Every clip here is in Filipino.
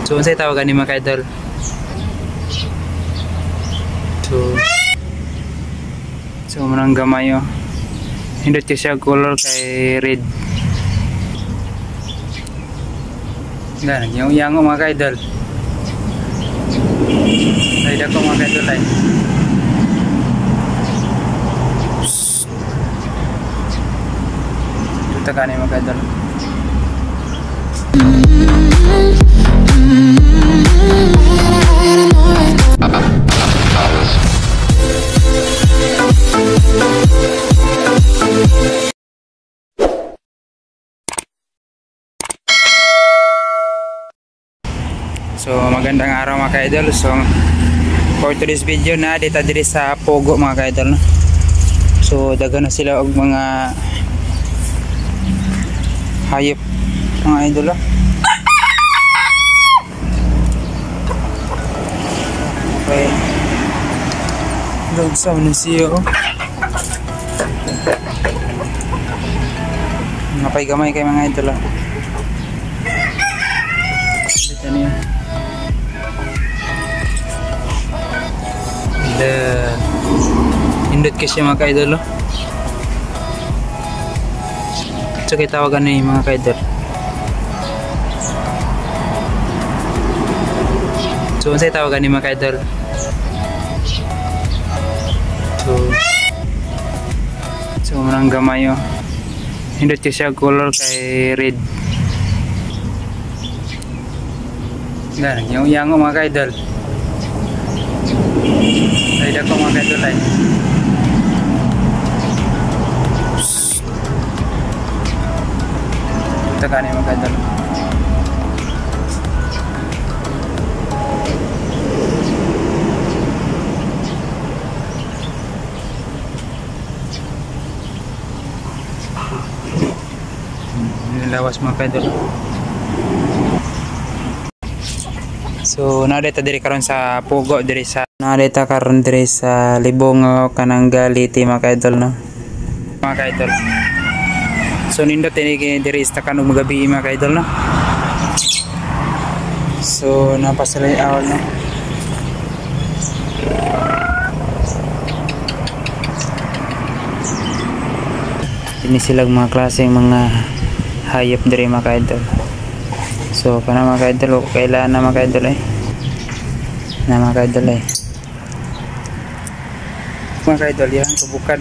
So unsay tawagan ni mga ka-idol? So manang gamay oh. Hindot ko siya color kay red. Yan, yang mga ka-idol. Ay dako mga ka-idol ay. Tuta ka ni mga ka-idol. So magandang araw mga ka-idol. So for today's video na dito diri sa Pogo mga ka-idol no? So daghan na sila og mga hayop mga idol oh. Okay, doon sa siya oh. Napay gamay kay mga idol oh. Dito niya hindot kasi mga ka-idol oh. So kaya tawagan na yung mga ka-idol. So unsay tawagan ni mga ka-idol? So manang gamay oh. Hindot ko siya color kay red. Yan, yang mga ka-idol. Ay dako mga ka-idol ay. Ito ka na mga ka-idol. Nilawas mga ka-idol. So nadita diri karon sa Pogo diri sa Libong kanang Galiti mga ka-idol no. Mga ka-idol. So nindot ini diri sa kanang magabi mga ka-idol no. So napasalay awal no. Ini silang mga klaseng mga hayop diri mga ka-idol. So kana mga ka-idol kailan na mga ka-idol eh. Na mga ka-idol eh. Mga ka-idol yan tubukan.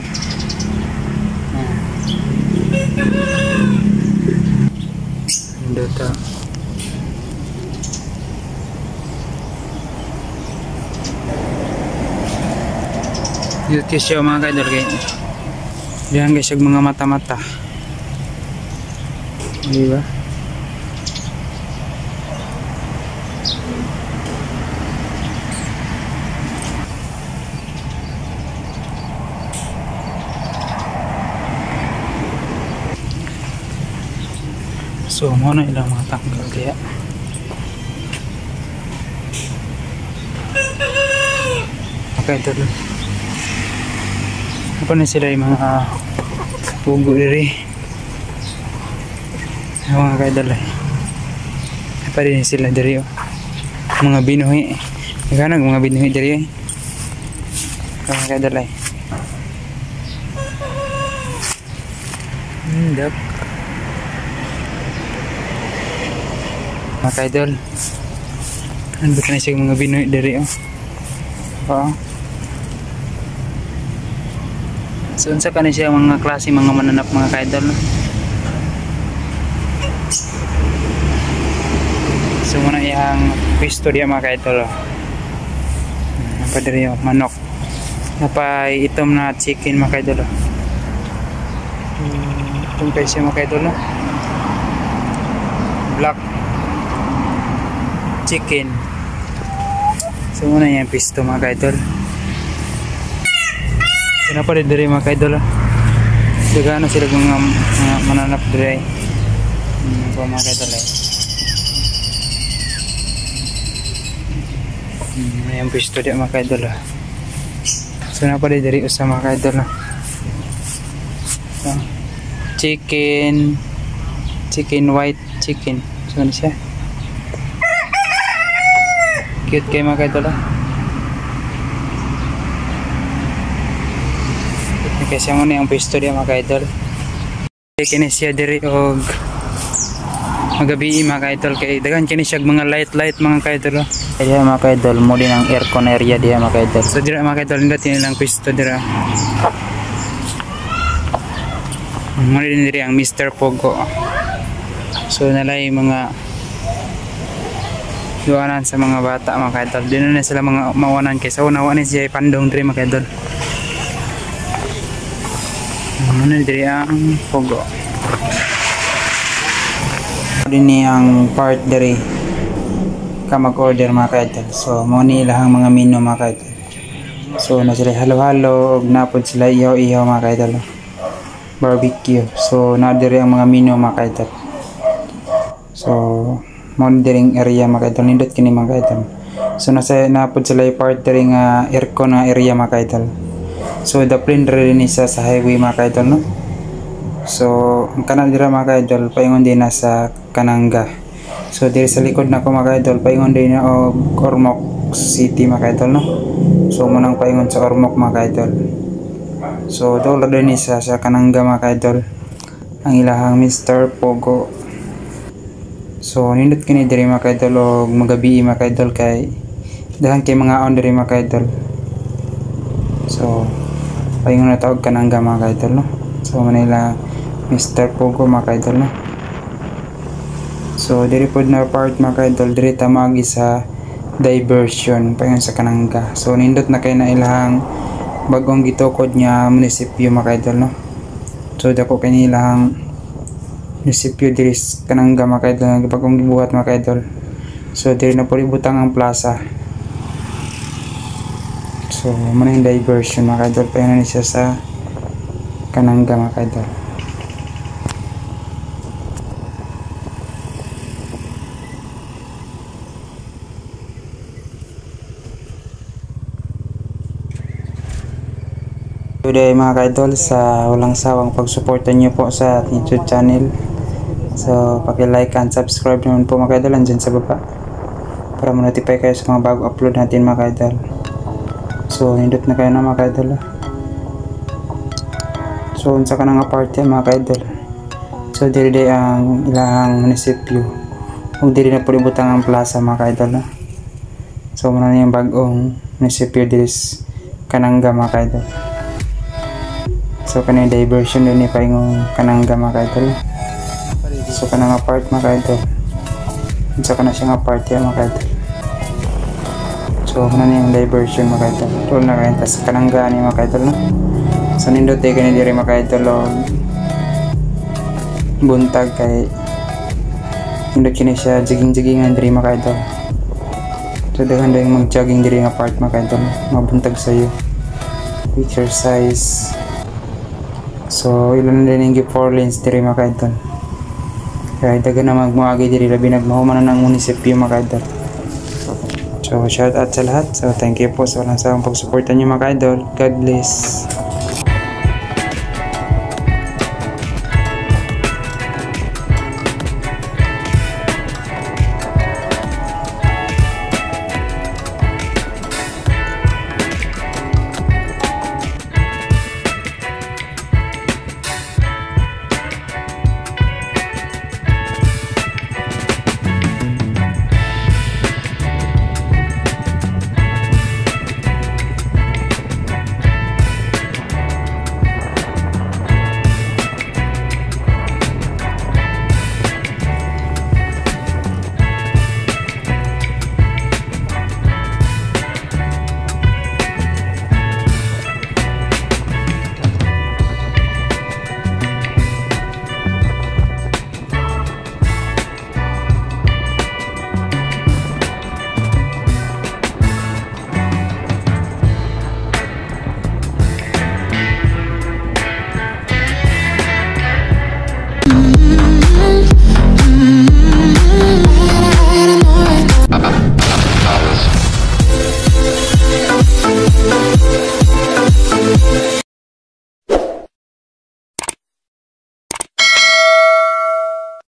Data. Dito siya mga ka-idol kay. Diyan guys yung mga mata-mata. Diba? So mo na ilang mga tanggal kaya. Okay, ito lang. Apa na sila yung mga pugo diri. Mga ka-idol eh. Apa din sila diri oh. Mga binuhi. Naghanag mga binuhi diri eh. Mga ka-idol eh. Dap. Mga ka-idol, ano ba na siya mga binuhi dari oh. Oo. So unsa ka na siya mga klase mga mananap mga ka-idol no? So muna yung pisto diya mga ka-idol oh. Apa dari oh, manok. Napay itom na chicken mga ka-idol oh. Itong kayo siya mga ka-idol no? Black chicken. So muna yung pisto mga ka-idol. Kenapa dari mga ka-idol dagana sila mga mananap dari mga ka-idol yung pisto di mga ka-idol so napa dari usa mga ka-idol chicken white chicken so ano siya cute kay mga kaidol. Kasi mo na yung pwesto diya mga kaidol. Kini siya diri og magabi mga kaidol kay daghan kini siya mga light mga kaidol. Kaya mga kaidol mo din ang aircon area diya mga kaidol. So dira mga kaidol nindot nilang pwesto dira. Mo din diri ang Mr. Pogo. So nalay mga duanan sa mga bata mga kaidol. Dino na sila mga mawanan kay sa unawa ni siya pandong diri mga kaidol. Ano diri ang Pogo. Dini ang part diri ka mag-order mga kaidol. So mo ni ilahang mga menu mga kaidol. So na sila halo-halo ug napod sila ihaw-ihaw mga kaidol. Barbecue. So na diri ang mga menu mga kaidol. So monitoring area mga kaidol nindot kini mga kaidol. So nasa napod sila part diri nga aircon na area mga kaidol. So the plane rin isa sa highway mga kaidol no. So ang kanan dira mga kaidol paingon din na sa Kananga. So diri sa likod nako mga kaidol paingon din na og Ormoc City mga kaidol no. So munang paingon sa Ormoc mga kaidol. So doon din isa sa Kananga mga kaidol ang ilahang Mr. Pogo. So nindot kini diri mga kaidol og magabi mga kaidol kay dahan kay mga on diri mga kaidol. So paingon na tawag Kananga mga kaidol no. So manila Mr. Pogo mga kaidol no. So diri pod na part mga kaidol diri ta magi sa diversion paingon sa Kananga. So nindot na kay na ilahang bagong gitukod niya munisipyo mga kaidol no. So dako kay ilahang munisipyo diri sa Kananga mga kaidol nga bagong gibuhat mga kaidol. So diri na pod ibutang ang plaza. So manay diversion mga kaidol paingon ni siya sa Kananga mga kaidol. Today mga kaidol sa walang sawang pagsuporta niyo po sa YouTube channel. So paki-like and subscribe naman po mga kaidol andyan sa baba para ma-notify kayo sa mga bago upload natin mga kaidol. So nindot na kayo na mga kaidol. So unsa ka na nga party mga kaidol. So diri ang ilahang munisipyo. Ug diri na pud ibutang ang plaza mga kaidol. So muna na yung bagong munisipyo diri Kananga mga kaidol. So kanang diversion din ni paingong Kananga mga kaidol. So kanang part mga kaidol. So kanang siya nga party mga kaidol. So kana na yung diversion mga kaidol. Tol na kayo sa Kananga ni mga kaidol no. So nindot ay kani diri mga kaidol buntag kay nindot kini siya jogging-joggingan diri mga kaidol. So daghan yung mag-jogging diri nga part mga kaidol. Mabuntag sa iyo. Exercise. So ilan din yung 4 lanes diri mga kaidol. Kaya daghan na magmuagi diri labi nagmahuman na ng munisipyo mga kaidol. So shout out sa lahat. So thank you po sa walang sawang pagsuporta niyo mga kaidol. God bless.